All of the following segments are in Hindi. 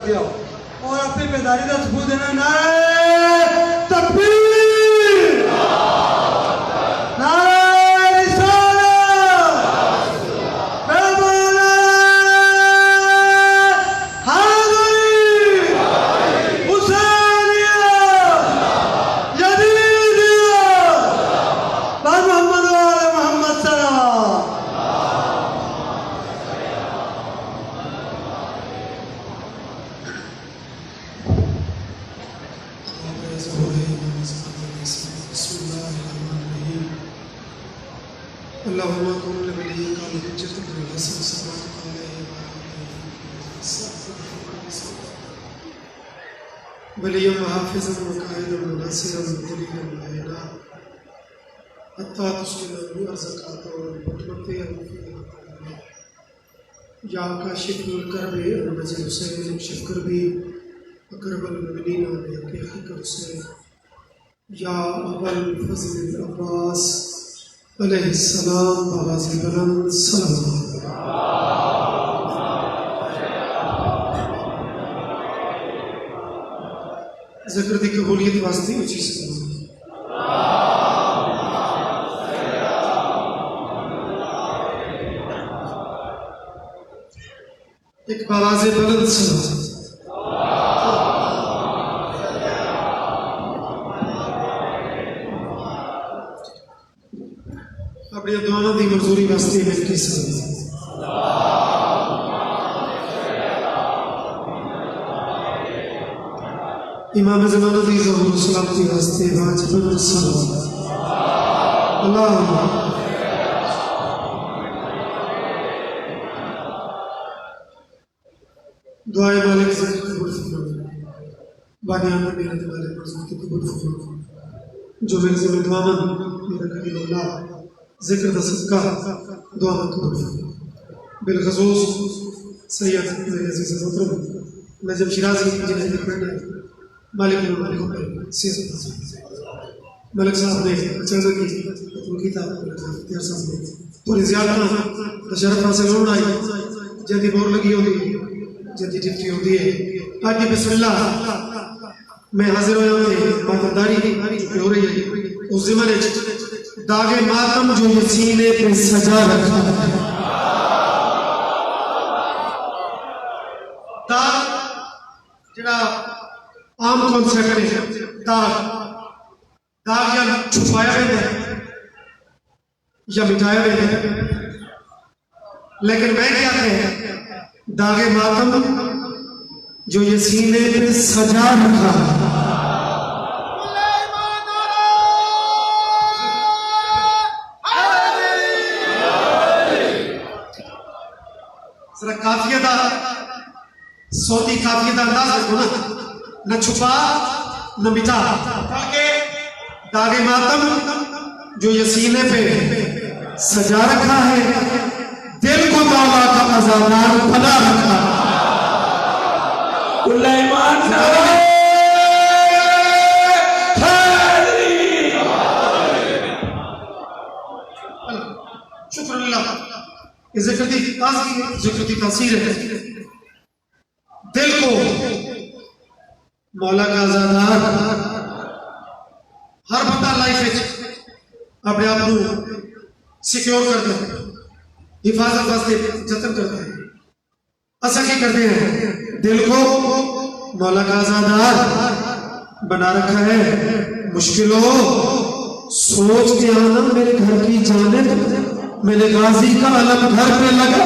करके आओ और अपनी बेदारी का सबूत देना। नारे तकबीर, नारे रिसालत, पैगंबर हाज़िर, हुसैनिया, यजीदिया, मोहम्मद वाले मोहम्मद सल्लल्लाहु। वलियम हाफिज़न व कायदन व नासिरन व दलीलन व इना हत्ता तुस्किना व अरज़कात व बतमते या काशिफुल करबे नज़र हुसैन शक्कर भी अकरबल मुमिनीना ने हकीकत से या अबल फज़ल अब्बास अलैहिस्सलाम आवाज़ बुलंद सलाम। ज़िक्र दी कबूलियत वास्ते उची से एक आवाज़ बुलंद सलाम। अपनी दुआओं की मंजूरी वास्ते मिलती सलाम। इमाम ज़माना दी ज़हूर सलामती वास्ते वाजिब सलाम। अल्लाह दुआए मालिक से कबूल फरमाए, बानियान में मेरे वाले मर्ज़ों की कबूल फरमाए। जो मेरे ज़िम्मे दुआमन मेरा करीम अल्लाह ज़िक्र दा सदका दुआ कबूल फरमाए। बिलखसूस सैयद मेरे अज़ीज़ मोहतरम नजम शिराज़ी जिन्हें लिखना मालिक मलिक साहब ने अचानक उनकी तार साहब ने थोड़ी ज़्यादा शरफ हासिल होना आई जल्दी बोर लगी होती जल्दी टिप्टी होती है। आज बिस्मिल्लाह मैं हाजिर हो जाते मातमदारी हो रही है उस ज़माने दागे मातम जो ये सीने पे सजा रखा दाग जरा आम कॉन्सेप्ट है दाग दाग या छुपाया गया है या मिटाया गया है, लेकिन मैं क्या कह दागे मातम जो ये सीने पे सजा रखा जरा काफिया दा सौती काफिया दा अंदाज रखो ना, न छुपा न मिटा। दागे मातम जो ये सीने पे सजा रखा है, दिल को मौला का अज़ादार बना रखा। शुक्र जिक्र की तासीर है। दिल को मौला का आज़ादार हर बंदा लाइफ अपने आप को सिक्योर करता है, हिफाजत वास्ते जतन करता है। असा क्या करते हैं, दिल को मौला का आज़ादार बना रखा है। मुश्किलों सोच के आना मेरे घर की जानिब, मेरे गाजी का अलम घर पे लगा।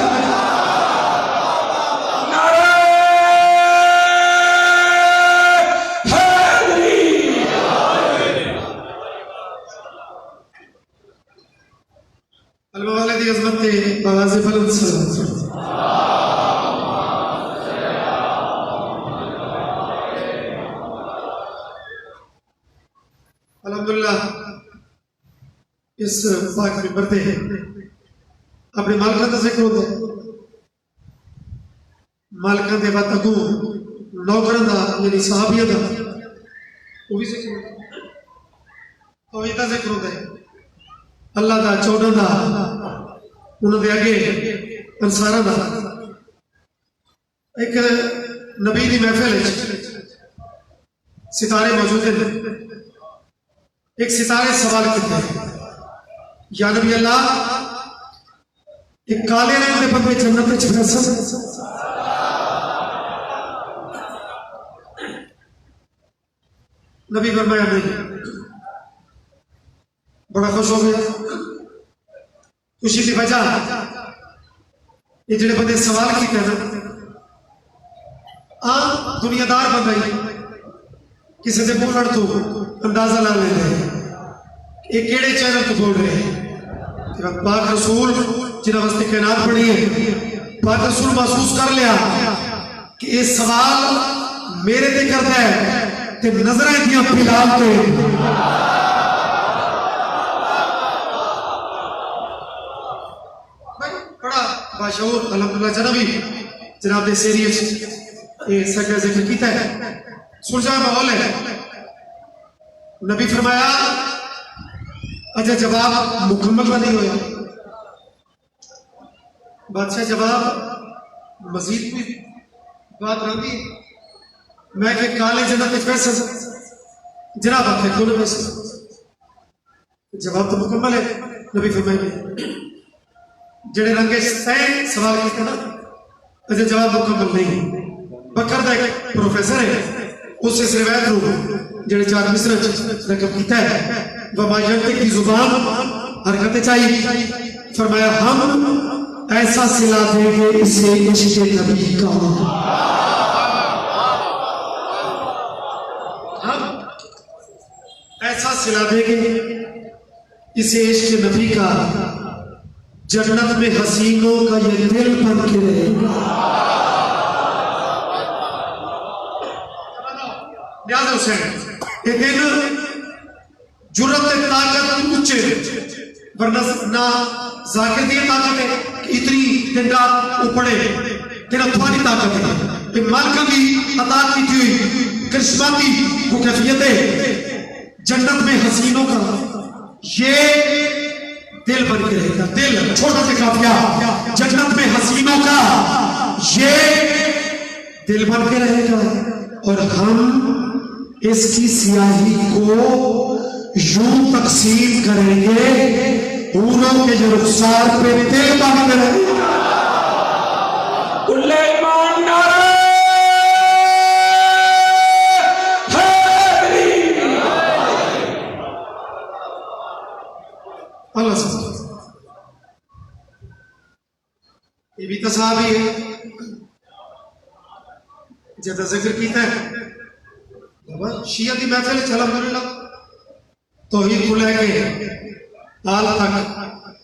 अल्हम्दुलिल्लाह इस पाक मिंबर पे अपने मालिका का जिक्र होता है। मालिका के बाद अगू नौकरां दा यानी सहाबियां दा वो भी जिक्र होता है, तो इहदा जिक्र होता है। अल्लाह दा 14 दा उन्होंने आगे अंसारा दा एक नबी की महफिल सितारे मौजूद हैं। एक सितारे सवाल किए, या नबी अल्लाह, एक काले रंग के बंदे जन्नत में फैसल? नबी फरमाया नहीं। बड़ा खुश हो गया। खुशी की वजह ये जिहड़े बंदे सवाल किए ना, आम दुनियादार बंदा ही किसी से बोलने तो अंदाजा ला लेते हैं ये केड़े चैनल तो बोल रहे हैं। पाक रसूल जिन्हें वास्ते कायनात बनी है, पाक रसूल महसूस कर लिया कि ये सवाल मेरे ते करता है ते नजरें दियां फिलहाल तो बड़ा बाशऊर अल्हम्दुलिल्लाह जनाबी जनाब ने सीरियस ये सका जिक्र किया है। सुलझा माहौल है। नबी फरमाया अजय जवाब मुकम्मल नहीं होया। बादशाह जवाब मजीद कोई बात रही। मैं के काले जन्नत पैसा जनाब आखे क्यों ना पैसा? जवाब तो मुकम्मल है। नबी फरमाए जेड़े रंगे तय सवाल किया ना, अजय जवाब मुकम्मल नहीं। बकर का एक प्रोफेसर है, उस इस रिवायत को जेड़े 4 मिसर रकम किया है, वमायंत की जुबान हरकत चाहिए। फरमाया हम ऐसा सिला देंगे इसे इश्क़ नबी का, हम ऐसा सिला देंगे इसे इश्क़ नबी का, जन्नत में हसीनों का ये दिल बन के रहेगा। ये दिन जुर्रत ताकत ऊंचे, वरना ना जाकिर दी ताकत है कि इतनी दिन रात उपड़े, तेरा तुम्हारी ताकत है। ये मालिक की अता की हुई करिश्मा की वो कैफियत है। जन्नत में हसीनों का ये दिल बन के रहेगा। दिल छोटा सा काफिया, जन्नत में हसीनों का ये दिल बन के रहेगा। और हम इसकी स्याही को यूं तकसीम करेंगे, हूरों के जो रुखसार पे दिल बन के रहेगा। कुल्ले ईमान नारे हैदरी। अल्लाह से ये भी तसाबी है ज्यादा जिक्र किया है। शिया की महफिल अल्हम्दुलिल्लाह तौहीद को लेके आल तक,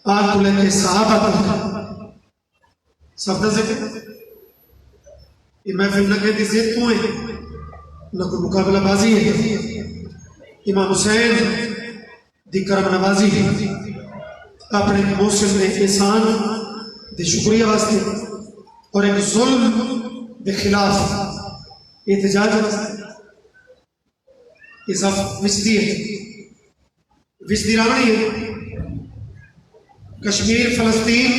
आल को लेके सहाबा तक सब का जिक्र। ये महफिल न कहती जिद को है, न कोई मुकाबलाबाजी है। इमाम हुसैन दी करम नवाजी है अपने मोहसिन ने एहसान दे शुक्रिया वास्ते और एक जुल्म के खिलाफ एहतजाज वास्ते ये सब विचदी है, विचदी रावणी है। कश्मीर फलस्तीन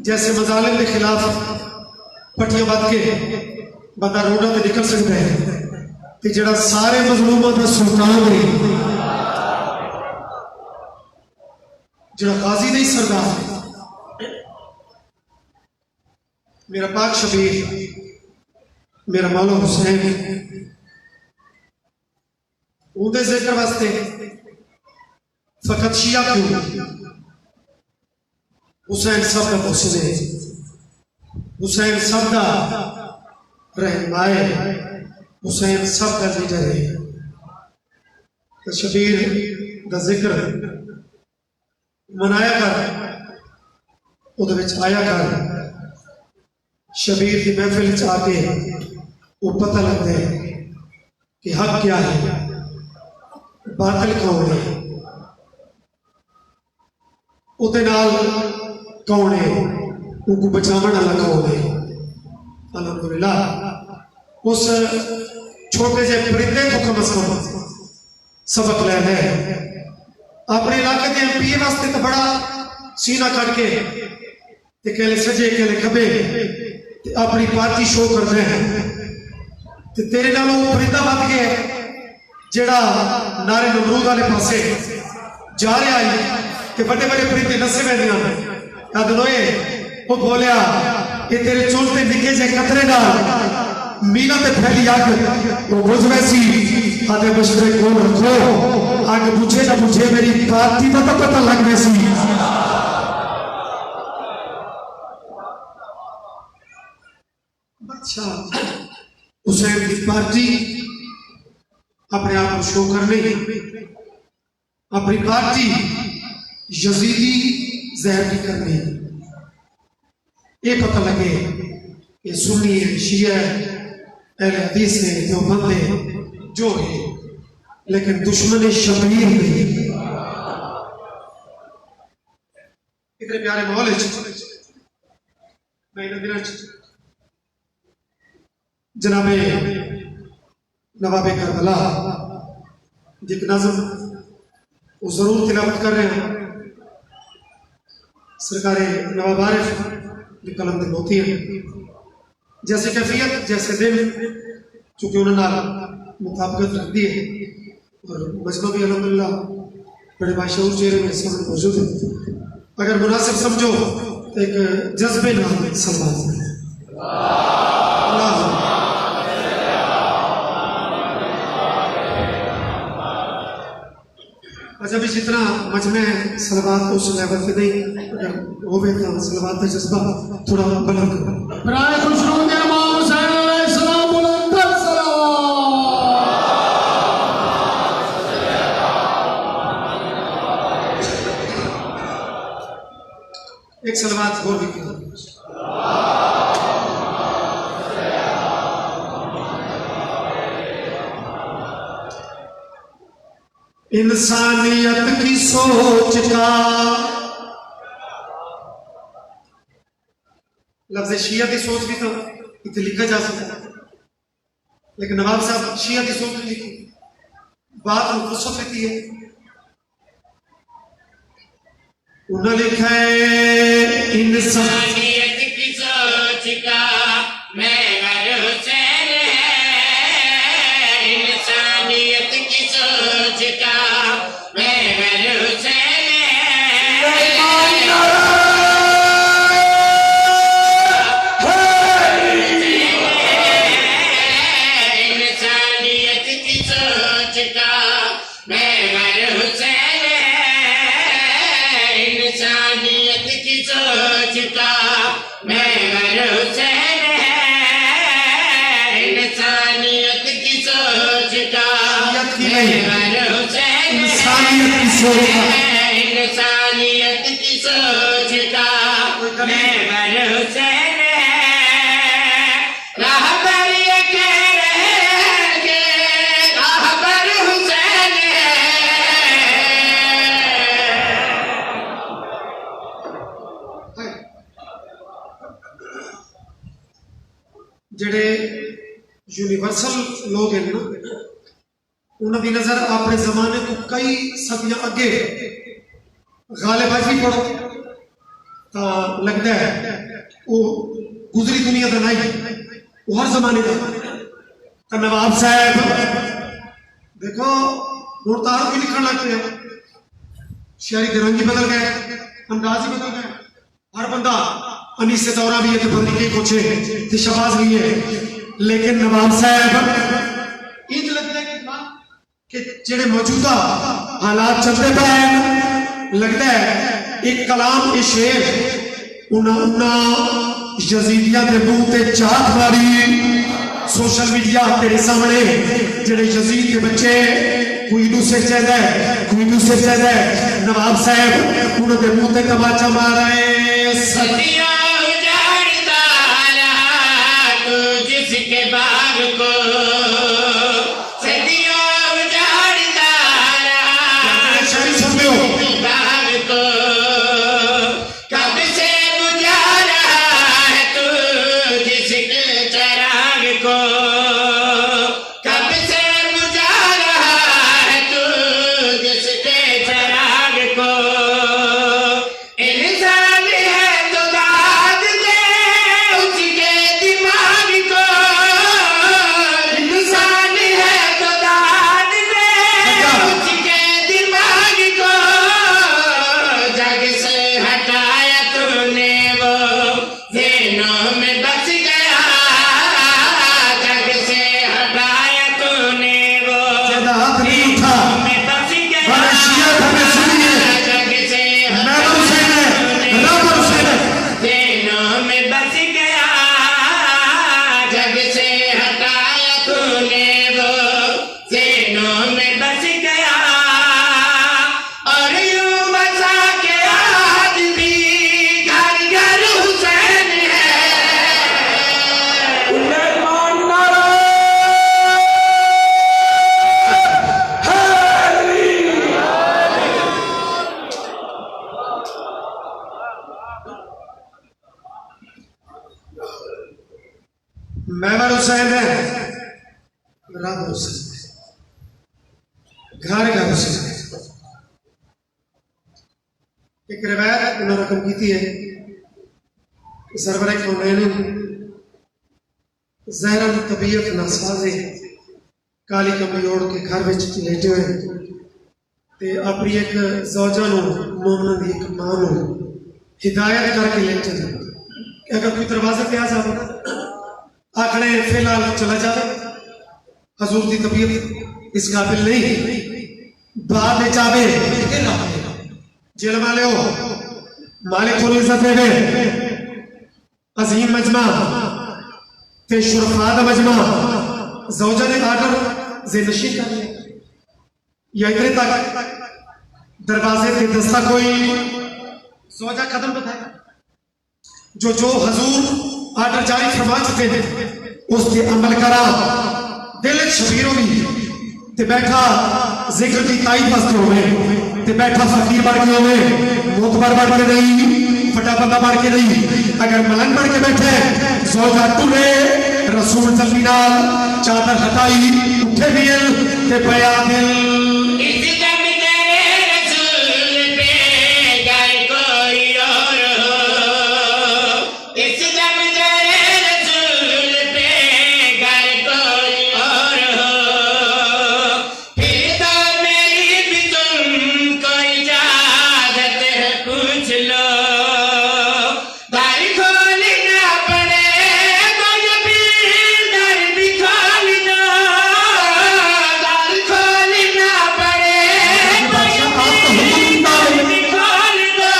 जैसे मजालिम के खिलाफ पट्टियां बांध के बंदा रोडों में निकल सकता है, तो जड़ा सारे मजलूमों का सुल्तान है, जड़ा गाजी नहीं सरदार है, मेरा पाक शबीर, मेरा मौला हुसैन, उनके जिक्र वास्ते फकत शिया क्यों? हुसैन सब का मुहसिन है, हुसैन सब का रहनुमाए, हुसैन सब का लीडर है। तो शबीर का जिक्र मनाया कर, उहदे विच आया कर। शबीर की महफिल च आके वो पता लगता है कि हक क्या है, बातिल कौन है, उहदे नाल कौन है, उनको बचावन वाला कौन है। अल्हम्दुलिल्लाह उस छोटे से परिंदे को कम से कम सबक लेना है। अपने इलाके के एमपी वास्ते तो बड़ा सीना कट के कहले सजे कहले खबे ते अपनी पार्टी शो करते हैं ते तेरे नालों परिंदा बद गया जेड़ा नारे नमरूद वाले पासे जा रहा है कि बड़े बड़े परिंदे नसे पैंदे हैं दनोए वो बोलिया कि तेरे चोल ते निके जे कतरे नाल मीना ते फैली आग वो बुझ वैसी आधे मशरे को रखो आग बुझे ना बुझे मेरी पार्टी का तो पता लग वैसी। अच्छा हुसैन की पार्टी अपने आप को शो करने अपनी पार्टी यजीदी जहर की करनी ये पता लगे कि सुन्नी है शिया है अहले हदीस है देवबंद है जो है लेकिन दुश्मन शबीर नहीं। इतने प्यारे माहौल जनाबे नवाबे करबला एक नज़म वो जरूर तिलावत कर रहे हैं सरकार नवाब आरिफ की कलम में होती है जैसे कैफियत जैसे दिल चूंकि उन्होंने मुताबिकत रख दी है और मजमा भी अल्हम्दुलिल्लाह बड़े बाशऊर चेहरे मेरे सामने मौजूद है अगर मुनासिब समझो तो एक जज्बे नाम सलमान अच्छा भी जितना मजमे सलवात तो उस लेवल पे नहीं अगर वो भी तो सलवात का जज्बा थोड़ा बुलंद बराए खुशरूद इमाम हुसैन अलैहिस्सलाम बुलंद सलाम। एक सलवात और भी करो इंसानियत की सोच का लफ्ज़ शिया की सोच भी तो इतने लिखा जा सकता लेकिन नवाब साहब शिया की सोच नहीं लिखी बात मुफस्सल लिखी है उन्होंने लिखा है इंसानियत की सोच का महवर हुसैन है इंसानियत की सोच का महवर हुसैन है इंसानियत की सोच का महवर हुसैन इंसानियत की सोच का महवर हुसैन है इंसानियत की सोच का महवर हुसैन इंसानियत की सोच का इंसानियत की सोच का महवर हुसैन राहबर ये कह रहे हैं कि राहबर हुसैन जेड़े यूनिवर्सल लोग हैं ना उन्होंने नजर अपने जमाने को कई सदियां अगे गालिब भी पढ़ो तो लगता है वो गुजरी दुनिया का नहीं वो हर जमाने का तो नवाब साहब देखो हूँ तो भी लिखण लग पे शायरी के रंग ही बदल गए अंदाज ही बदल गए हर बंदा अनीस से दौरा भी है तो पता नहीं कुछ है शबाज भी है लेकिन नवाब साहब इंज लगता है कि जेड़े मौजूदा हालात चलते पे लगता है एक कलाम के शेर उन्ना यजीदिया के मुंह ते चाट मारी सोशल मीडिया तेरे सामने जेड़े यजीद के बच्चे कोई दूसरे चाहता है कोई दूसरे चाहता है नवाब साहब उन्होंने मुंह ते तमाचा मारा है सदियां उजाड़ता रहा तू जिसके बाग को सदियां उजाड़ता रहा शायरी सुन लो बाग को कब से बुझा रहा है तू जिसके चराग को कब से बुझा रहा है तू जिसके चराग को इंसान है तो घर घर से एक रिवायत उन्होंने रकम की थी है कि सरवरे कौनैन जहरन तबीयत नासाजे काली कमली ओढ़ के घर में लेटे हुए ते अपनी एक जौजा मोमन की एक मां हिदायत करके लेटे थे कि अगर कोई दरवाजे पे आ जाए आखने फिलहाल चला जाए हजूर की तबीयत इस काबिल नहीं बाद में जावे जेल वाले हो मालिक को इज्जत देवे अजीम मजमा ते शुरफा दा मजमा जौजा ने आकर ज़ेनशी कर लिया या इतने तक दरवाजे पे दस्ता कोई जौजा कदम बताया जो हजूर आर्डर जारी फरमा चुके थे उस पे अमल करा दिल शबीर भी ते बैठा जिक्र की ताईद वास्ते होवे ते बैठा फकीर बन के होवे मोतबर बन के नहीं फटा बंदा बन के नहीं अगर मलंग बन के बैठे जौजा टुरे रसूल जल्दी नाल चादर हटाई उठे भी ते पया दिल इस दम तेरे रसूल पे गर कोई और हो इस दम तेरे रसूल पे गर कोई और हो फिर तो मेरी भी तुमको इजाजत है पूछ लो दर खोलना पड़े कोई भी दर भी खोल दो दर खोलना पड़े कोई भी दर भी खोल दो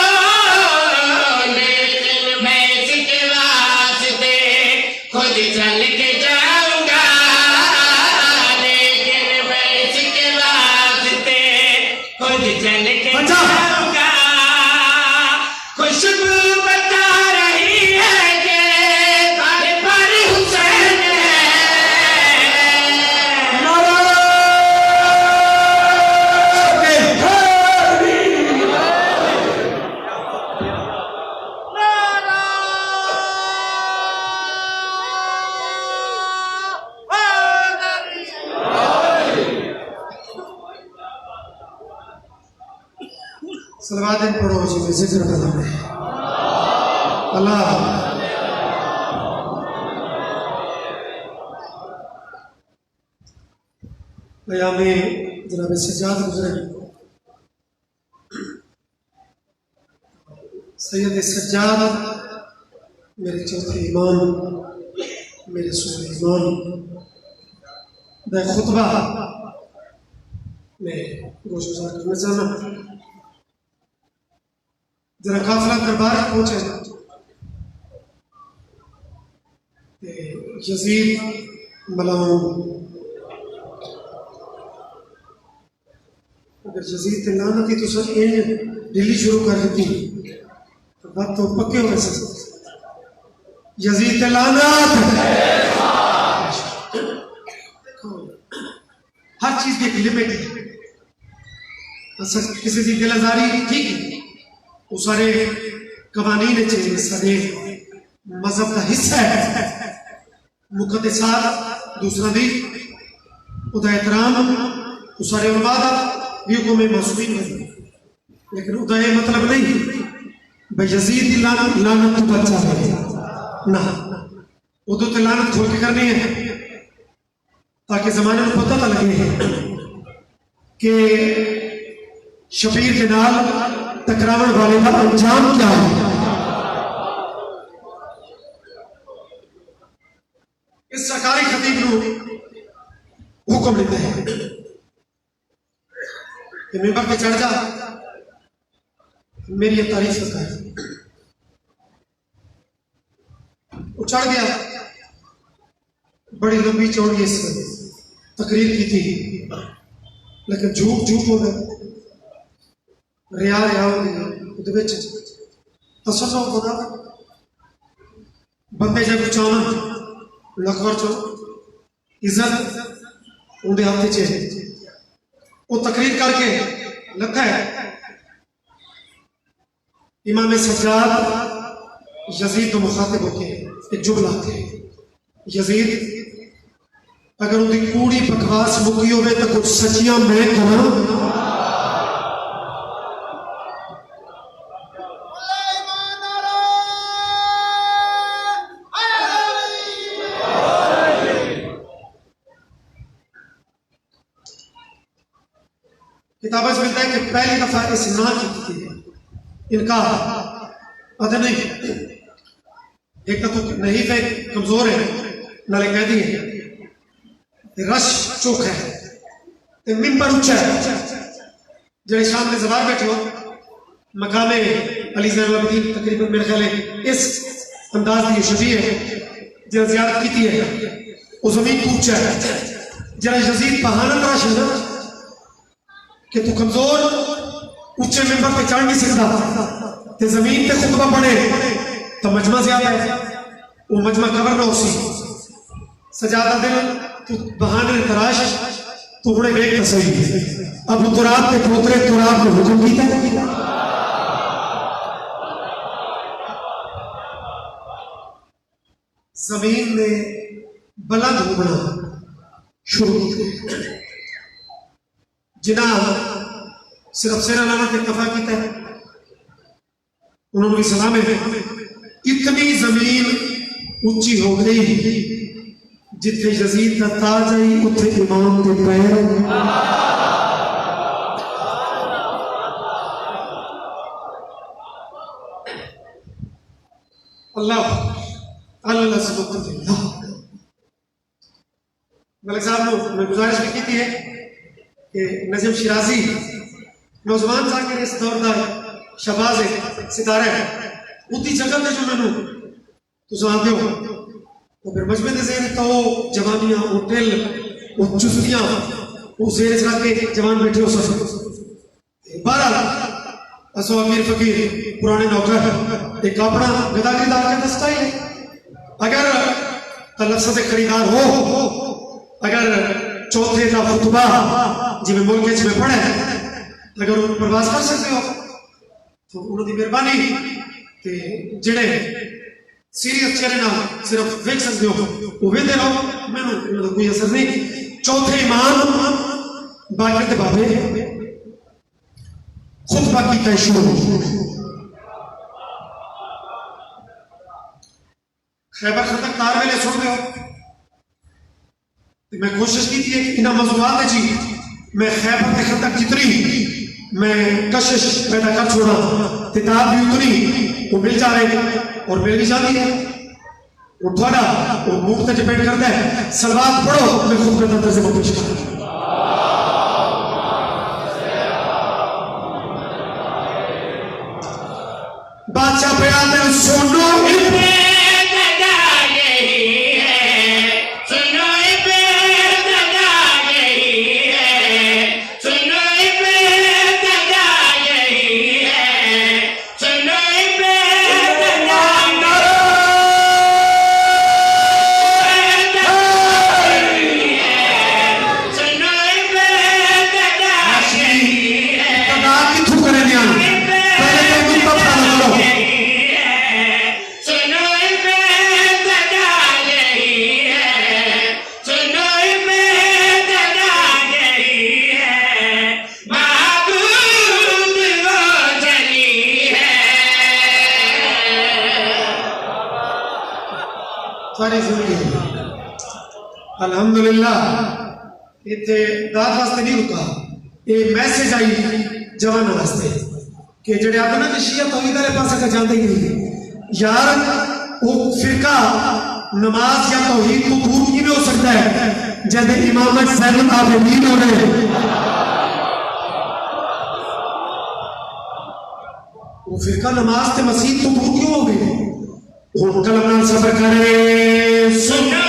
लेकिन मैं इसके वास्ते खुद चल के जाऊंगा लेकिन मैं इसके वास्ते खुद चल के बचा। जाऊंगा खुशबू बता रही है कि घर पर हुसैन है सलवात दिन पढ़ो जी में जिक्र कदम है अल्लाह बयामे जनाब सज्जाद गुजरे सैयद सज्जाद मेरे चौथे इमाम मेरे सूफी इमाम दा खुतबा में गोशगुजार करना चाहना जरा काफिला दरबार पहुंचे यजीद मलाम अगर यजीद ते लानत ही तो सर ये दिल्ली शुरू कर दी तो बात तो पक्के हो गए सर यजीद ते लानत हर चीज की एक लिमिट है अच्छा किसी की दिलदारी ठीक है वो सारे कवानीन चाहिए सारे मजहब का हिस्सा है मुकद्दसात दूसरा भी उदा एहतराम वो सारे उलमा दा भी हुक्म मासूमीन है लेकिन उदा ये मतलब नहीं भाई यजीद की लानत तो बचा है ना उदो ते लानत खोल के करनी है ताकि जमाने में पता तो लगे कि शबीर के नाल टकरावन वाले का अंजाम क्या है इस सरकारी खतीब को हुक्म देते हैं कि मेंबर पे चढ़ जा मेरी ये तारीफ करता है वो चढ़ गया बड़ी लंबी चौड़ी इस तकरीर की थी लेकिन झूठ झूठ हो गया रिया रिया हो गया तसल्लो खुदा बंदे जब चावन लखवर चो इज्जत उनके हाथ च वो तकरीर करके लगा है इमाम सज्जाद यजीद तो मुखातिब होते हैं एक जुमला आते हैं यजीद अगर उनकी कूड़ी बकवास मुकी होवे तो कुछ सच्चियां मैं करा। किताबों से मिलता है कि पहली दफा इस ना की थी इनका अदर नहीं, एक तो नहीं थे कमजोर है नाले कैदी है, रश चौक है, मिंबर ऊंचा है, जड़े शाम में जवार बैठे हो मकामे अली ज़ैनुल आबिदीन तकरीबन मेरे ख्याल है इस अंदाज की शबी है जरा ज़ियारत की है, वो जमीन ऊंचा है, जरा यजीद बहाना तराश है ना कि तू कमजोर ऊंचे मिंबर पे चढ़ नहीं सकता ते जमीन पे खुतबा पढ़े तो मजमा ज्यादा है, वो मजमा कवर ना उसी सजादा दिल तू बहाने तराश तू बड़े वेग तसवी अब तुराब के पोतरे तुराब ने हुक्म किया जमीन में बुलंद होना शुरू किया। जिन्हें सिर्फ सिर अलामत इत्तफा किया है उन्होंने भी सलाम है, इतनी जमीन ऊंची हो गई जिथे यजीद का ताज आई उथे इमाम के पैर। अल्लाह अल्लाह से मलिक साहब ने मैं गुजारिश भी की है कि नजम शिराजी नौजवान जाकर इस दौर का शबाज है सितारा है उतनी जगह पे जो मैनू तुम आते हो तो फिर मजमे दे जेर तो जवानियां वो टिल वो चुस्तियां वो जेर रख के जवान बैठे हो सब बहरहाल असो अमीर फकीर पुराने नौकर एक अपना गदागरीदार का स्टाइल है। अगर तलफ्ज़ से खरीदार हो अगर चौथे का खुतबा जिमें मुल्क में पढ़े अगर उन प्रवास कर सकते हो तो उन्होंने मेहरबानी कि जेड़े सीरियस चेहरे ना सिर्फ देख सकते हो वो वेंदे रहो मैंने कोई असर नहीं। चौथे इमाम बाकी के बाबे खुतबा की तय शुरू खैबर खंदक तार वेले सुन रहे हो मैं कोशिश की थी कि इन मौजूदात है जी मैं खैबर के खंदक जितनी मैं कशिश पैदा कर छोड़ा किताब भी उतनी वो मिल जा रहे और मिल भी जाती है वो थोड़ा वो मूड पर डिपेंड करता है। सलवात पढ़ो मैं खुद के अंदर से पेश करूं बादशाह पे आते सुनो अल्हम्दुलिल्लाह इतने दाद वास्ते नहीं रुका ये मैसेज आई जवान वास्ते कि जेडे आते ना कि शिया तौहीद वाले पास का जाते ही नहीं यार वो फिरका नमाज या तौहीद को दूर नहीं हो सकता है जैसे इमामत ज़ैनुल आबिदीन हो रहे वो फिरका नमाज ते मस्जिद तो दूर क्यों हो गए वो कलम सबर करे सुनो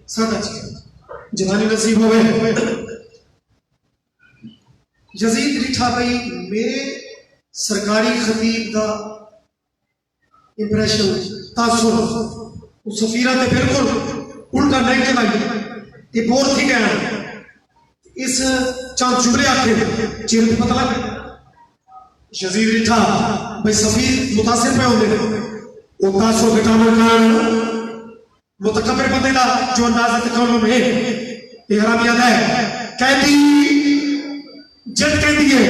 सादा जी जवानी नसीब होवे यजीद लिखा भाई मेरे सरकारी खतीब का इंप्रेशन तासुर उस सफीरा ते बिल्कुल उल्टा नेगेटिव आई ये बोर थी गया इस चांद जुबरे आके चेहरे पे पता लग यजीद लिखा भाई सफीर मुतासिर पे होंगे वो तासुर बिटामल कान मुतकब्बिर बंदे दा जो अंदाज़ तकल्लुम है ये हराम याद है कहती जद कहती है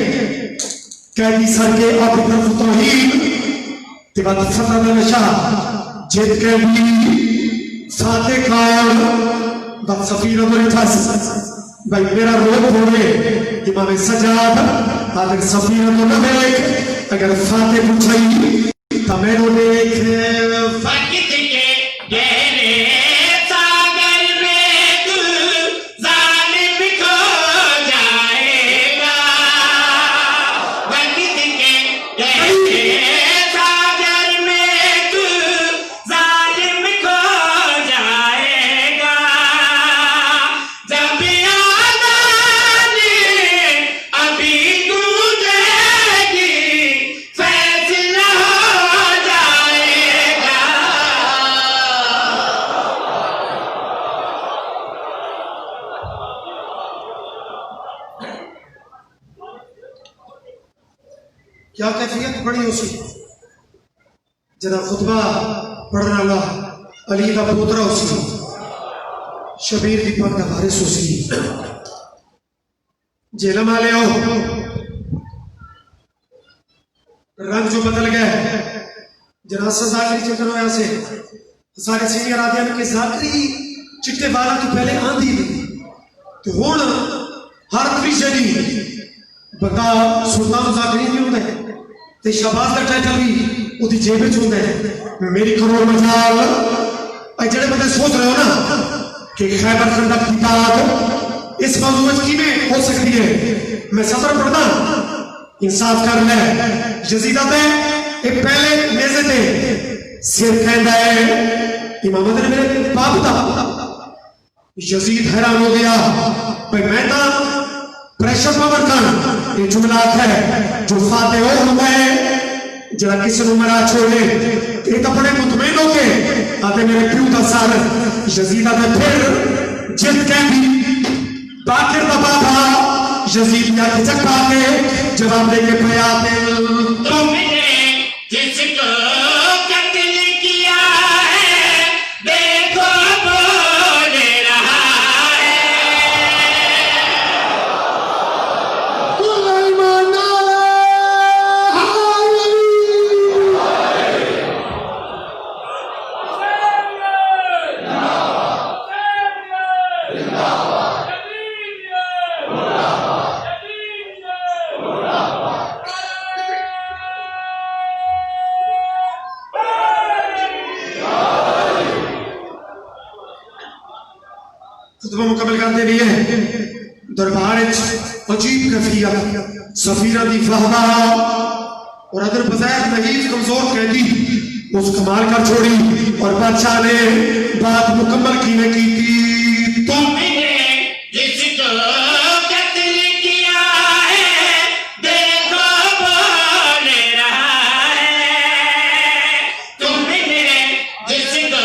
कहती सर के आप तरफ तौहीद ते बाद फता दा नशा जद कहती साथे काल बद सफीर मेरे ठस भाई मेरा रोग होवे इमाम सजाद अगर सफीर तो न देख अगर फाते पूछई तो मैं रो देख वक्त के गहरे सागर में तू जालिम खो जाएगा। वक्त के गहरे सागर में तू जालिम खो जाएगा। जब आज़ादी अभी गूंजेगी फैसला हो जाएगा। क्या कैफियत बड़ी उसी जरा खुतबा पढ़ने वाला अली का पोतरा उसी शबीर की पग का वारिस उसी जेलम आ ले आओ रंग जो बदल गया जरा जाकरी चक्कर होया से सारे सीनियर आदि के जाकरी चिट्टे वाला तो पहले आंधी थी तो हुण हर त्रिशरी बंदा सुल्तान जाकरी नहीं होंगे ते शहबाज का टाइटल भी उदी जेब में होंगे मेरी करोड़ मजाल जेड़े बंदे सोच रहे हो ना कि खैबर खंडक की बात इस मौजूद में हो सकती है मैं सफर पढ़ता इंसाफ कर ले यजीदा ते ये पहले नेज़े थे सिर कहता है इमामत ने मेरे बाप दा यजीद हैरान हो गया भाई मैं तो प्रेशर पावर का ये जुमला है जो फाते हो गए जरा किसी को मरा छोड़े ये तो बड़े मुतमईन हो गए आते मेरे प्यू का सार यजीदा ने फिर जिद कह दी बाकिर का बाबा यजीद या खिचक पाके जवाब देके पया तुमने जिसको कत्ल किया है देखो बोल रहा है। सुलेमान खुतबा मुकम्मल करते लिए दरबार अजीब कैफियत सफीरा दी फहदा और अगर बज़ैर नहीफ कमजोर कैदी उस कमाल कर छोड़ी और बादशाह ने बात मुकम्मल की ने की थी तुमने जिसको कत्ल किया है देखो बोल रहा है। तुमने जिसको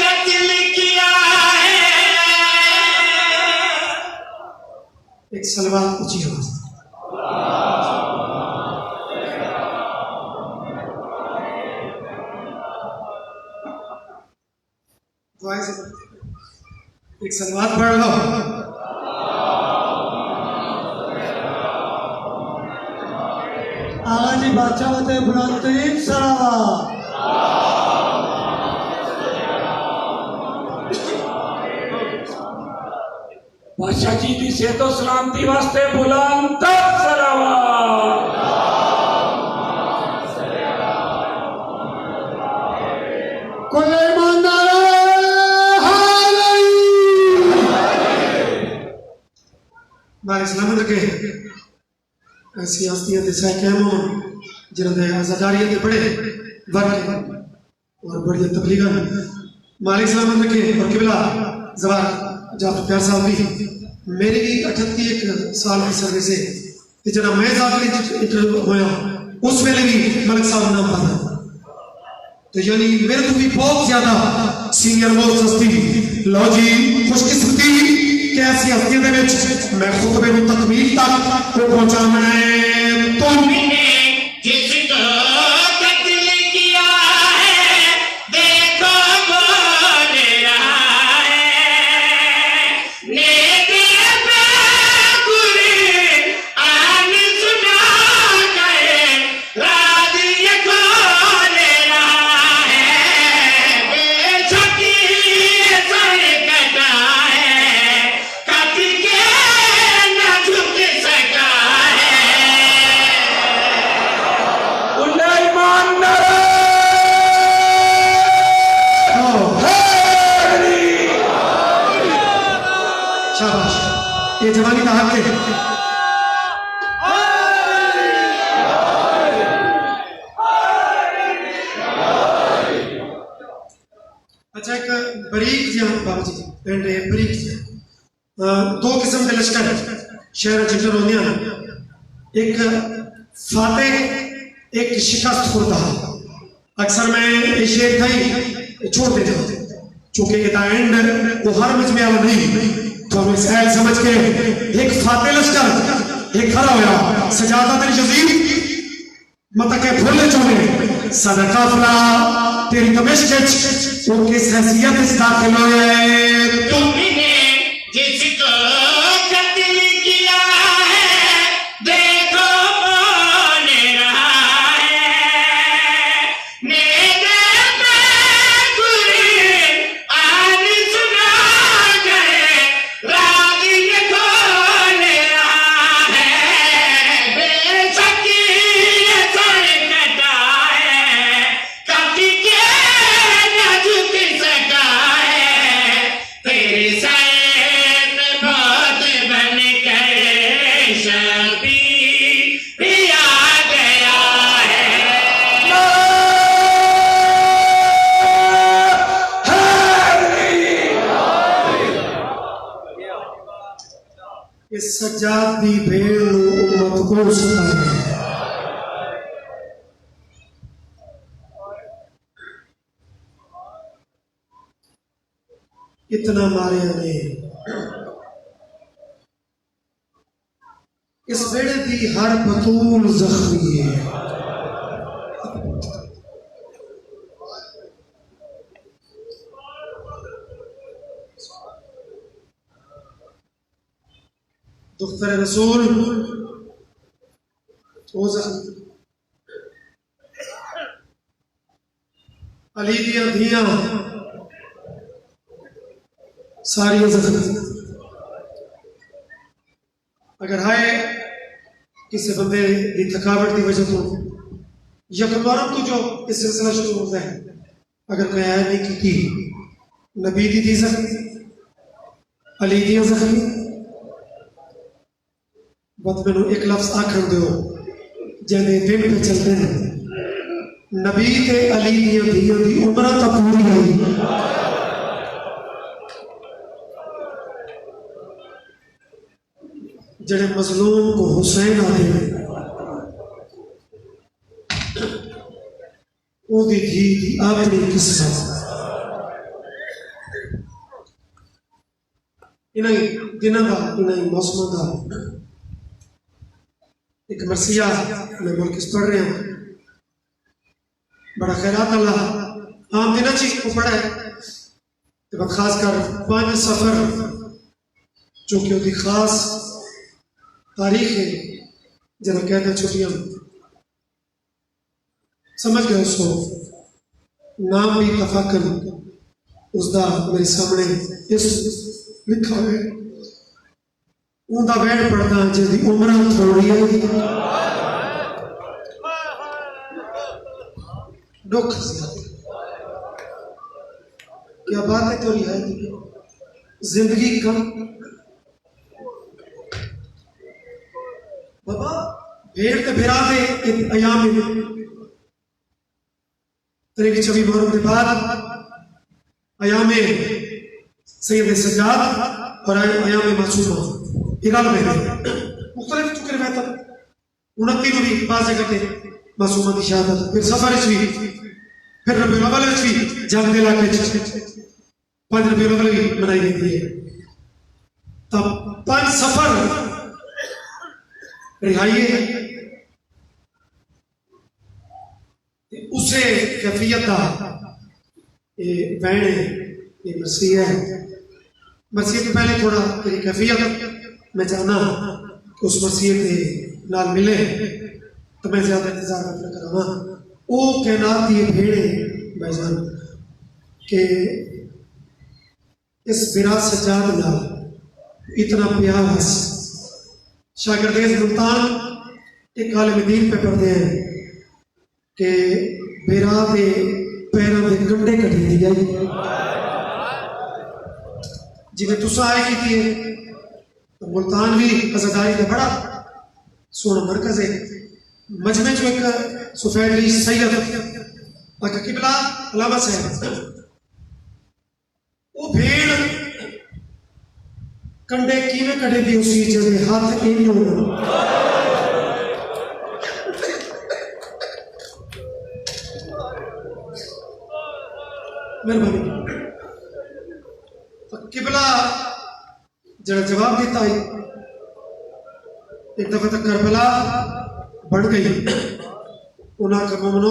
कत्ल किया है एक सलवार ऊंची आवाज दुआएं से पढ़ते हैं। एक सलवार पढ़ लो आज बादशाह होते बुलंदतरीन सलावत बादशाह जी की सेहतो सलामती वास्ते बुलंद तर सलावत। कुल ईमानदार मारे सलामत रखे ऐसी हस्तियां दिशा कैमों जिन्होंने आज़ादारियत के बड़े वर्ग और बड़ी तबलीगा मालिक सलामत रखे और किबला जवार जाफर प्यार साहब भी मेरी भी 38 साल की सर्विस है ते जना मैं आखिरी इंटरव्यू होया उस वेले भी मलिक साहब नाम पाता तो यानी मेरे को भी बहुत ज्यादा सीनियर मोस्ट हस्ती लो जी खुशकिस्मती कैसी हस्तियों दे विच मैं खुतबे नूं तकमील तक पहुंचाना है तुमने जिसको कत्ल किया है देखो बोल रहा है नेके पे कुरान सुना करे राज ये खोल रहा है बेशकी सर कटा है कट के न झुक सका है उन्हें ईमान नारे शाबाश ये जवानी का हक है अच्छा एक बरीक जी बाबा जी एंड बरीक जी दो किस्म के लश्कर शहर जिटर होंगे एक फातेह एक शिकस्त खुर्दा अक्सर मैं ये शेर था ही छोड़ देता हूं चूंकि ये एंड वो हर मजमे वाला नहीं तो हम इस ऐल समझ के एक फातेह लश्कर एक खड़ा होया सजादा तेरी यजीद मत के भूले चोने सादा काफिला तेरी तमिश्क वो किस हैसियत से दाखिल होए तुमने जिसको कत्ल किया है देखो बोल रहा है नेके पे कुरान सुना करे राज ये खोल रहा है बेशकी सर कटा है कट के न झुक सका है तेरे सैन बहुत बन कर शबीर भी आ गया है इस सज्जाद दी भेड़ नूं उम्मत को सुनाए इतना मारे ने इस बेड़े दी हर बतूल जख्मी है दुख्तर रसूल वो जख्मी अली दियां धियां सारी जख्मी अगर है किसी बंदे की थकावट की वजह तो यकबारम तो जो इस सिलसिला शुरू होता है अगर मैं आया नहीं की नबी दी जख्मी अली दियां जख्मी बस मैनू एक लफ्ज आखण दो जैसे दिन पे चलते हैं नबी ते अली दियां धियां दी उम्र तो पूरी गई जड़े मजलूम को हुसैन आते हैं ओदी धी दी अपनी किस्सा इन्हें दिनों का इन्हें मौसमों का एक मरसिया मैं मुल्क पढ़ रहा हूँ बड़ा खैरात अल्लाह आम दिनों चीज को पढ़ा है तो खास कर 5 सफर जो कि उसकी खास तारीख है जरा कहते हैं छुट्टियां समझ गए उसको नाम भी तफाकल उसका मेरे सामने इस लिखा हुआ है उनका वैट पढ़ता जिसकी उम्र थोड़ी है दुख क्या बात है थोड़ी है जिंदगी कम बाबा भेड़ ते फिरा दे एक अयाम में तेरे की छवि मोहरम के बाद अयाम सैयद सज्जाद और अयाम मासूमा इराल में मुख्तलिफ चुके रहता 29 भी बाज जगह पे मासूमा की शहादत फिर सफर भी फिर रबीउल अव्वल भी जंग दे इलाके 5 रबीउल अव्वल भी मनाई जाती है तब 5 सफर रिहाई उसे कैफियत ये वैन है ये मसीह है मसीह तो पहले थोड़ा तेरी कैफियत मैं चाहना कि उस मसीह के नाल मिले तो मैं ज्यादा इंतजार न करावा वो कहनात ये भेड़े भाईजान के इस बिरा सज्जाद नाल इतना प्यार है शागिर्द मुल्तान एक आलिम दीन पे पढ़ते हैं कि बिरा के पैरों के गंढे कटी दी जाए जिन्हें तुसा आए की थी तो मुल्तान भी अजादारी का बड़ा सोना मरकज है मजमे जो एक सुफैली सैयद अका किबला अलामा साहब वो भेड़ कंडे किवें कटे दी उसी जदे हाथ इन मेहरबानी किबला जरा जवाब देता है एक दफा तक करबला बढ़ गई उन्हें का ममनो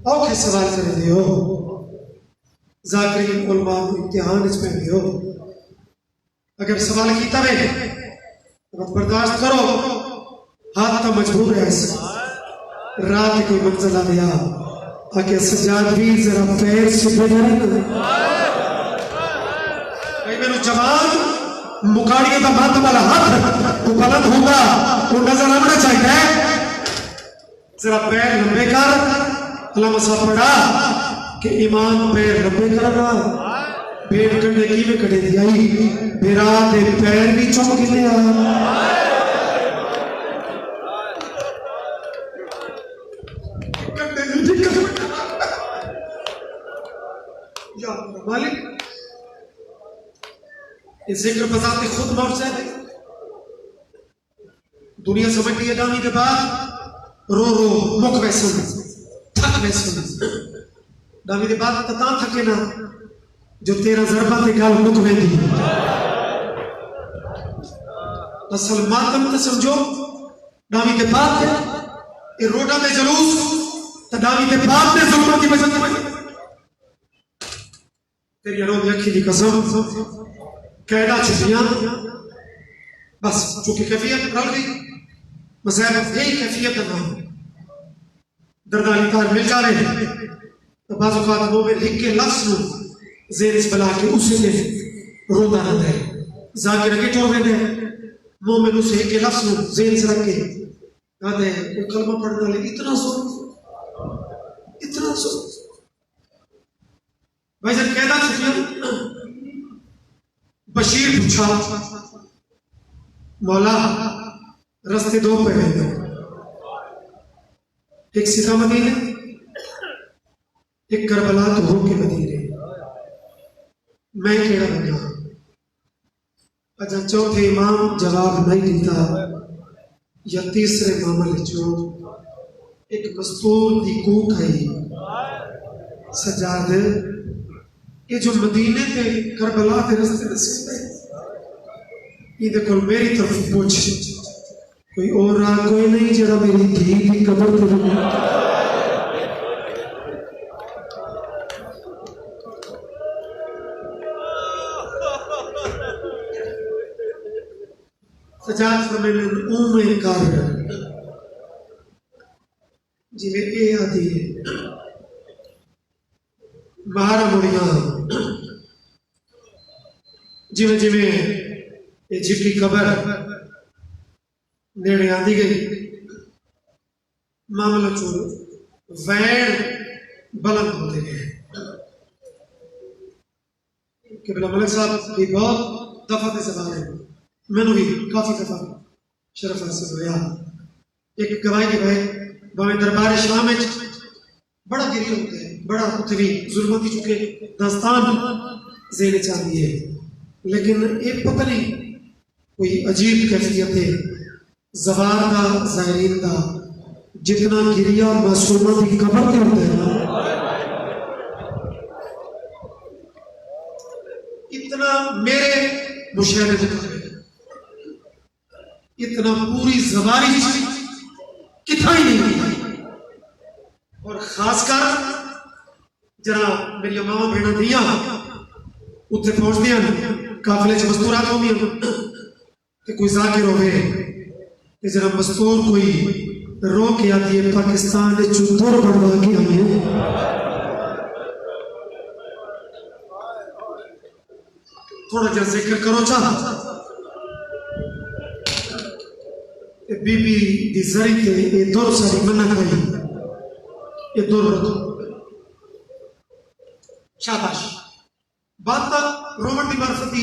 औखे सवाल कर दियो जाकरी उलमा इम्तिहान इसमें दियो अगर सवाल कीता वे तो बर्दाश्त करो हाथ तो मजबूर है रात कोई मंजिल आ गया आके सज्जाद भी जरा पैर से मेनू जवान मुकाड़िए का मत वाला हाथ वो बुलंद होगा वो नजर आना चाहिए जरा पैर लंबे कर अल्लाह सा पड़ा कि ईमान पैर लंबे करना पेट कंडे की में कटे दी आई मेरा दे पैर भी चौंक लिया या मालिक ये जिक्र बजाते खुद मौत जाते दुनिया समझती है डामी के बाद रो रो मुक वैसन थक वैसन डामी के बाद तता थके ना जो तेरा जरबा ते गाल मुक वेंदी असल मातम तो समझो डामी के बाद ये रोडा में जलूस तो डामी के बाद ने जुल्म की वजह से तेरी अरों अखी की कसम कहना छुट्टियां बस चूंकि कैफियत रल गई मसैब यही कैफियत ना दर्दानी तार मिल जावे तो बाज़ औक़ात मोमिन हिक के लफ्ज़ नूं ज़ेर इस बला के उसे ने रोंदा रहता है ज़ाकिर अगे टोर वेंदे मोमिन उसे हिक के लफ्ज़ नूं ज़ेर इस रख के कहते हैं कोई कलमा पढ़ने वाले इतना सो भाई जब कहना छुट्टियां बशीर पूछा मौला रस्ते दो पे हैं एक सीधा मदीने एक करबला तो हो के मदीने मैं केड़ा बना अच्छा चौथे इमाम जवाब नहीं देता या तीसरे मामले जो एक मस्तूर की कूक है सजाद ये जो मदीने ते करबला के रास्ते नसीब है ये देखो मेरी तरफ पूछ कोई और राह कोई नहीं जरा मेरी धी की कब्र पे सजाद फरमाने उम्मे कर जिवे ए आदि महारा मुड़िया जिमें जिमें ये जिकी कबर नेड़े आती गई मामला चोर वैन बुलंद होते गए किबला मलिक साहब की बहुत दफा से सवाल है मैंने भी काफी दफा शरफ हासिल होया एक गवाही के भाई भावे दरबार शाह में बड़ा गिरी होता है बड़ा उत्थे भी जुल्म की चुके दास्तान जेने चाहती है, लेकिन एक पता नहीं कोई अजीब कैफियत है ज़वार का ज़ायरीन का जितना गिरिया मासूमा की कबर के होते हैं ना, इतना मेरे मुशाहरे मुताबिक इतना पूरी ज़बारी कितना ही नहीं है। और खासकर जरा मेरी मावा भेड़ा दिया उत्थे पहुंचते हैं काफिले च मस्तूरात होंगी ते कोई जाकिर होवे ते जरा मस्तूर कोई रो के आती है पाकिस्तान ने चुदर बनवा के हमें थोड़ा जा जिक्र करो चाह बीबी दी जरी ते ये दूर सारी मना खाई ये दूर रखो शाबाश बात रोमन की मार्फती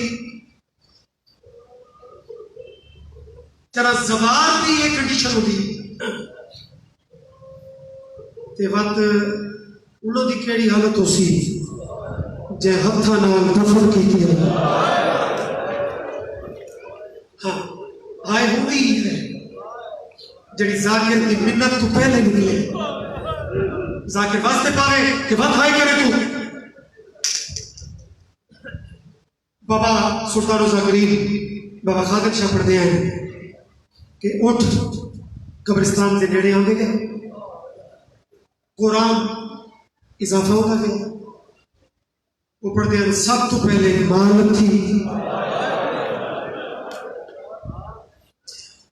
जरा जबान की ये कंडीशन होती ते वत उन्हों की केड़ी हालत हो सी जे हथा नाल दफन की हाँ हाय हुई है जड़ी जाकिर की मिन्नत तो पहले निकले जाकिर वास्ते पावे कि वत हाय करे तू बाबा सुल्तान जाकिरीन बाबा खादिर शाह पढ़ते हैं कि उठ कब्रिस्तान के नेड़े आंदे गए कुरान इजाफा होता गया वो पढ़ते हैं सब तो पहले माल थी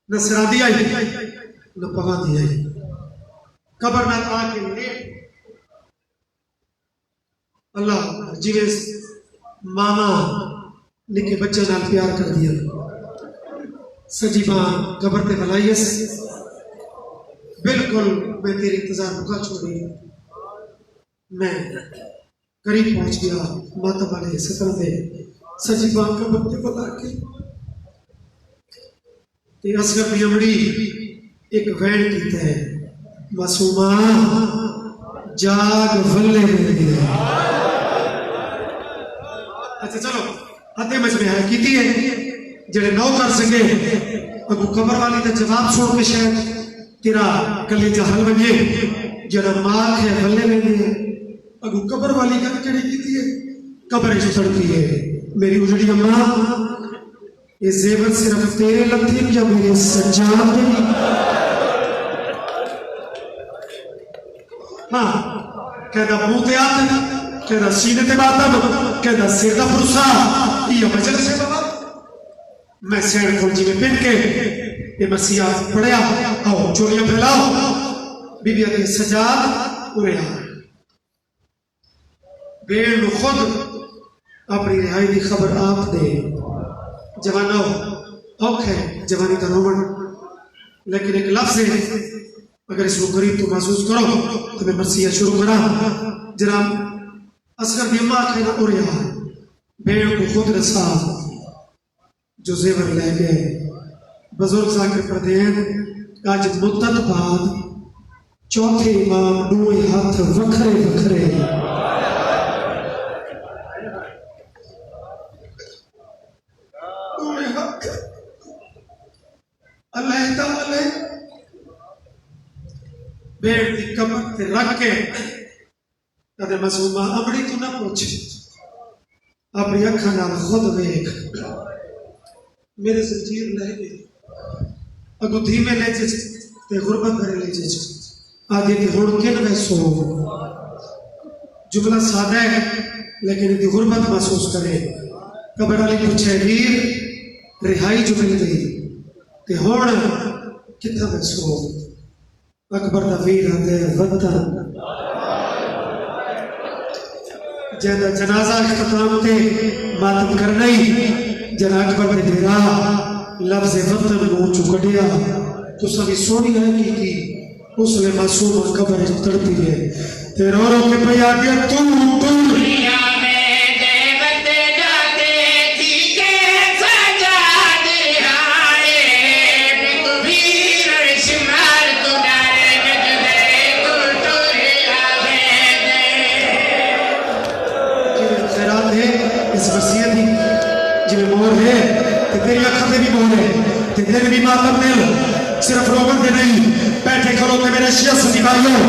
न सरादी आई न पगादी आई कबर ना था के लिए अल्लाह जिवे मामा निके बच्चे नाल प्यार कर दिया सजी मां कबर ते बुलाईस बिल्कुल मैं तेरी इंतजार रुका छोड़ी मैं करीब पहुंच गया माता वाले सतर दे सजी मां कबर ते बुला के ते असगर दी अमड़ी एक वैन कीता है मासूमा जाग वल्ले मेरे अच्छा चलो अते मच में है कीती है जेड़े नौ कर सके अगू कबर वाली का जवाब सुन के शायद तेरा कलेजा हल बने जरा माख है वल्ले लेने अगू कबर वाली गल केड़ी कीती है कबर च सड़ती है मेरी उजड़ी अम्मा ये जेवर सिर्फ तेरे लत्थे या मेरे सज्जाद दे हाँ कहदा मुंह ते हाथ कहदा सीने ते बातम कहदा सिर दा फुरसा ये वजह से बाबा मैं सैन को जी में पिन के ये मसीहा पढ़िया आओ चोरियां फैलाओ बीबी के सजाद उरे आ बेड़ नु खुद अपनी रिहाई की खबर आप दे जवानो औखे जवानी का रोमन लेकिन एक लफ्ज है अगर इसको करीब तो महसूस करो तो मैं मसीहा शुरू करा जरा असगर की अम्मा आखे ना उरे आ बेड़ को खुद रसा जो जेवर ले गए बुजुर्ग जाकर पढ़ते हैं आज मुद्दत बाद चौथे इमाम दुए हाथ वखरे वखरे बेड़ की कमर ते रख के कदे मासूमा अमड़ी तू ना पूछ अपनी अखा नाल खुद वेख मेरे जंजीर ले गए अगो धीमे ले जे ते गुरबत भरे ले जे आदि ते हुण किन वैसो जुमला सादा है लेकिन इदी गुरबत महसूस करे कबर वाली पूछे वीर रिहाई जो मिल गई ते हुण कितना वैसो अकबर दा वीर आंदे वतन जेदा जनाजा इख्तिताम ते मातम करना ही जना अकबर ने डेरा लफ्ज़ वतन मुंह चु कढ़िया तो सभी सोनी है की उसने मासूम कबर तड़पी है ते रो रो के पई आगे तू दुनिया में देवते जाते थी के सजाद आए तू वीर शिमार तू डारे गजरे तू टोरे आवे खैरात है इस जिवें मोर है ते तेरी अखां ते भी मोर है ते तेरे भी मातम दिल सिर्फ रोमन दे नहीं बैठे करो ते मेरे शिया सुनी भाइयों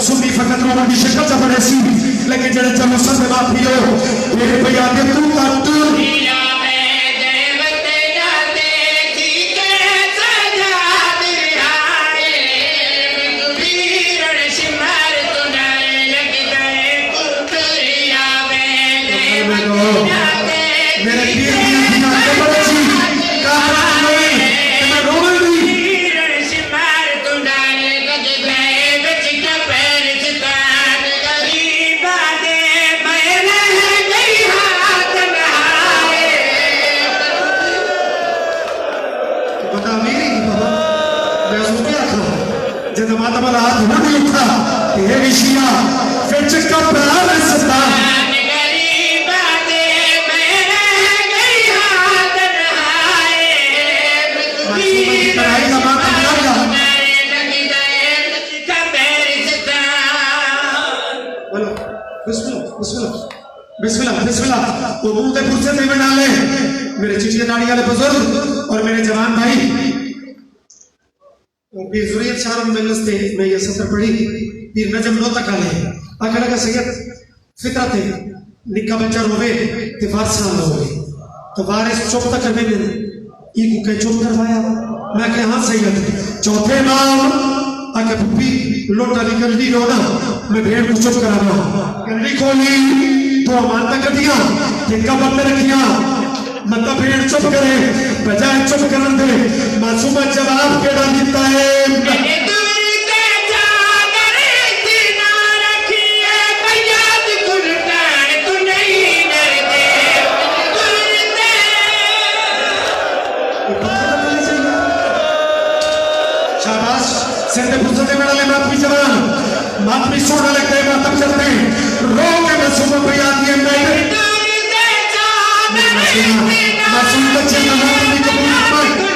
सुनी फकत रोमन की शक्ल च बने सी लेकिन जेड़े चलो सब माफी हो मेरे भैया दे तू कट दिया में देवत जाते थी के सजा दिहाए वीरण सिमर तुनाए लग गए कुटरिया में देवत जाते मेरे पीर की दिना के बड़े सी काफर नहीं ते मैं रोमन दी वीरण सिमर तुनाए लग गए बिच कबर चितान गरीबा दे मैं रह गई हाथ नहाए बता मेरी बाबा मैं उसको क्या था जब माता वाला हाथ नहीं उठा ये विषया फिर का प्यार है सता गरीबा दे मैं रह गई हाथ नहाए मासूम की पढ़ाई का माता बना लिया बोलो बिस्मिल्लाह बिस्मिल्लाह बिस्मिल्लाह बिस्मिल्लाह वो मुंह ते फुर्सत में डाले मेरे चिचिया दाढ़ी वाले बुजुर्ग और मेरे जवान भाई बेजुरियत शाह मजलिस थे मैं ये सत्र पढ़ी पीर नजम नो तक आले आखिर लगा सैयद फितरत है निक्का बच्चा रोवे ते वारिस ना रोवे तो वारिस चुप तक करने दे ई को के चुप करवाया मैं कहा हां सैयद चौथे इमाम आके पुप्पी लोटा निकल दी रोना मैं भेड़ को चुप करावा गंदी खोली तो मानता कर दिया ते कबर पे रखिया मतलब भेड़ चुप करे बजाय चुप करन दे मासूमा जवाब केड़ा दिता है शाबाश सिंधे फुर्सते में डाले मातमी जवान मातमी सोना लगते हैं मातम चलते रो के मासूमा पे आती है मासूम बच्चे का मातमी को पूछ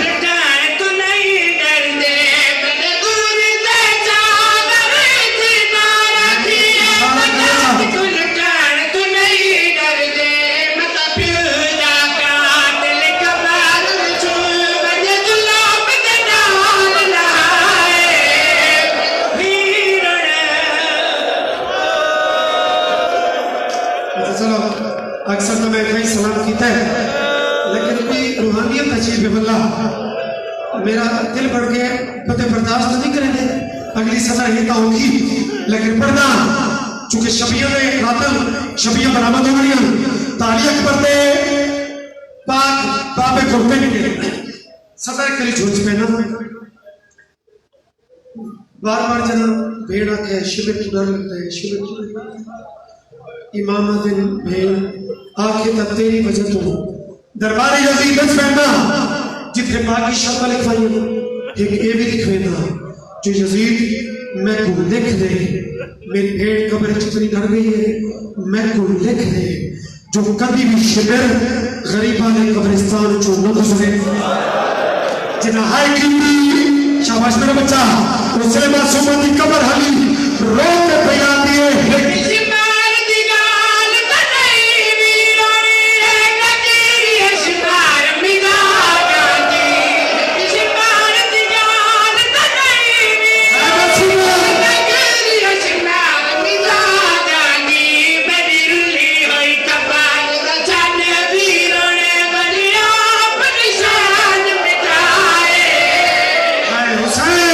चलो अक्सर तो मैं कहीं सलाम कीता है लेकिन कोई रूहानियत अजीब है वल्लाह मेरा दिल बढ़ के पते बर्दाश्त नहीं करेंगे अगली सजा ये तो होगी लेकिन पढ़ना चूंकि शबिया ने खातम शबिया बरामद हो गई ताली अकबर दे पाक बाबे घुटने निकले सदा कली झूठ पे ना बार बार जना भेड़ आके शिविर को डर लगता है शिविर को इमाम दिन भेड़ आके तब तेरी वजह तो दरबारी यजीद बच बैठना जिथे बाकी शब्द लिखवाई एक ये भी लिखवेना जो यजीद मैं को लिख दे मेरी भेड़ कब्र कितनी डर गई है मैं को लिख दे जो कभी भी शिविर गरीबा ने कब्रिस्तान जो न गुजरे जिना हाय कीमती शाबाश मेरा बच्चा उसने मासूमा की कब्र हली रो के बयान दिए Hussein